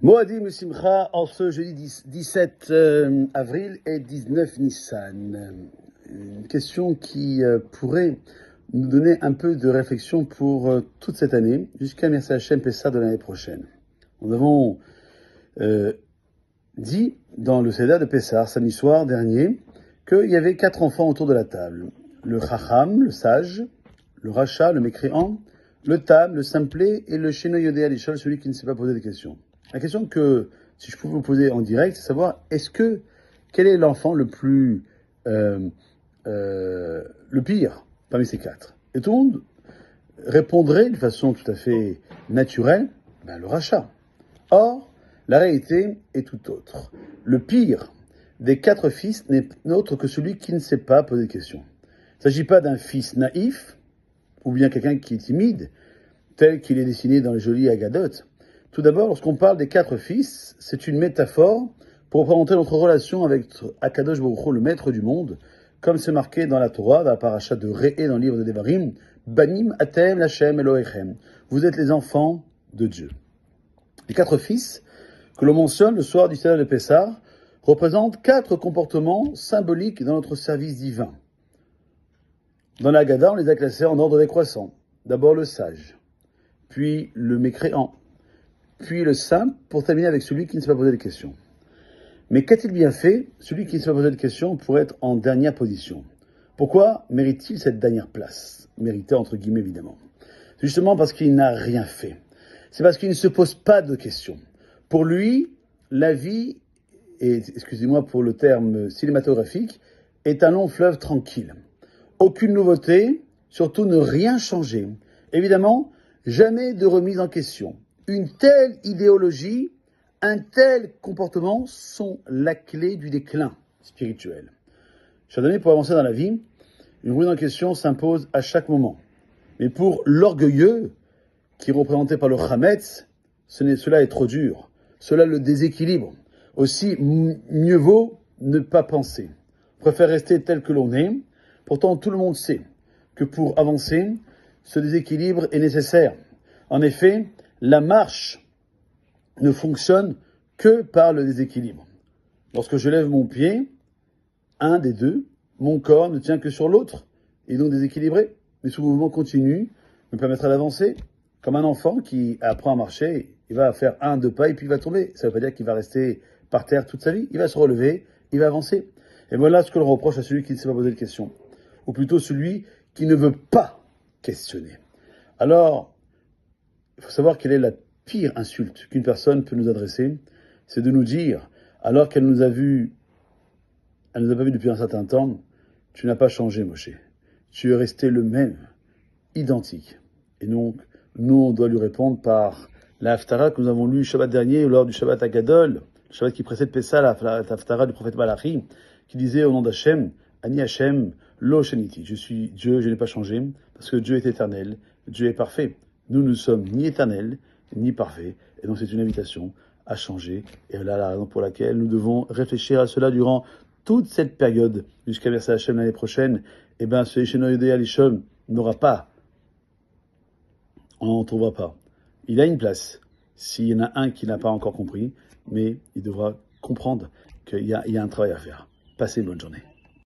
Moadim Simcha en ce jeudi 17 avril et 19 Nissan. Une question qui pourrait nous donner un peu de réflexion pour toute cette année, jusqu'à Merci Hachem Pessah de l'année prochaine. Nous avons dit dans le Seder de Pessah, samedi soir dernier, qu'il y avait 4 enfants autour de la table. Le Chacham, le sage, le Racha, le mécréant, le Tam, le simplet, et le Sheno Yodé Alishol, celui qui ne s'est pas posé de questions. La question que, si je pouvais vous poser en direct, c'est savoir, quel est l'enfant le pire parmi ces 4? Et tout le monde répondrait de façon tout à fait naturelle, le Racha. Or, la réalité est tout autre. Le pire des 4 fils n'est autre que celui qui ne s'est pas posé de questions. Il ne s'agit pas d'un fils naïf, ou bien quelqu'un qui est timide, tel qu'il est dessiné dans les jolis Agadot. Tout d'abord, lorsqu'on parle des 4 fils, c'est une métaphore pour représenter notre relation avec Akadosh Baruch Hu, le maître du monde, comme c'est marqué dans la Torah, dans la paracha de Réé, dans le livre de Devarim, Banim Atem Lachem Elohechem. Vous êtes les enfants de Dieu. Les 4 fils que l'on mentionne le soir du Seder de Pessah représentent 4 comportements symboliques dans notre service divin. Dans la Haggadah, on les a classés en ordre décroissant. D'abord le sage, puis le mécréant, puis le simple, pour terminer avec celui qui ne s'est pas posé de questions. Mais qu'a-t-il bien fait, celui qui ne s'est pas posé de questions, pour être en dernière position? Pourquoi mérite-t-il cette dernière place? Mérité entre guillemets, évidemment. C'est justement parce qu'il n'a rien fait. C'est parce qu'il ne se pose pas de questions. Pour lui, la vie, et excusez-moi pour le terme cinématographique, est un long fleuve tranquille. Aucune nouveauté, surtout ne rien changer. Évidemment, jamais de remise en question. Une telle idéologie, un tel comportement sont la clé du déclin spirituel. Chers amis, pour avancer dans la vie, une remise en question s'impose à chaque moment. Mais pour l'orgueilleux, qui est représenté par le Chametz, cela est trop dur. Cela le déséquilibre. Aussi, mieux vaut ne pas penser. On préfère rester tel que l'on est. Pourtant, tout le monde sait que pour avancer, ce déséquilibre est nécessaire. En effet, la marche ne fonctionne que par le déséquilibre. Lorsque je lève mon pied, un des deux, mon corps ne tient que sur l'autre, et donc déséquilibré. Mais ce mouvement continu me permettra d'avancer. Comme un enfant qui apprend à marcher, il va faire 1-2 pas et puis il va tomber. Ça ne veut pas dire qu'il va rester par terre toute sa vie. Il va se relever, il va avancer. Et voilà ce que l'on reproche à celui qui ne s'est pas posé de questions. Ou plutôt celui qui ne veut pas questionner. Alors, il faut savoir quelle est la pire insulte qu'une personne peut nous adresser, c'est de nous dire, alors qu'elle nous a pas vu depuis un certain temps, tu n'as pas changé, Moshe. Tu es resté le même, identique. Et donc, nous, on doit lui répondre par la Haftara que nous avons lu Shabbat dernier, lors du Shabbat Agadol, le Shabbat qui précède Pessah, la Haftara du prophète Malachi, qui disait au nom d'Hachem, Ani Hachem, Lo Sheniti. Je suis Dieu, je n'ai pas changé, parce que Dieu est éternel, Dieu est parfait. Nous ne sommes ni éternels, ni parfaits. Et donc c'est une invitation à changer. Et voilà la raison pour laquelle nous devons réfléchir à cela durant toute cette période, jusqu'à Merci Hachem l'année prochaine. Et bien, ce Sheno Yodé Alishon n'aura pas. On n'en trouvera pas. Il a une place. S'il y en a un qui n'a pas encore compris, mais il devra comprendre qu'il y a un travail à faire. Passez une bonne journée.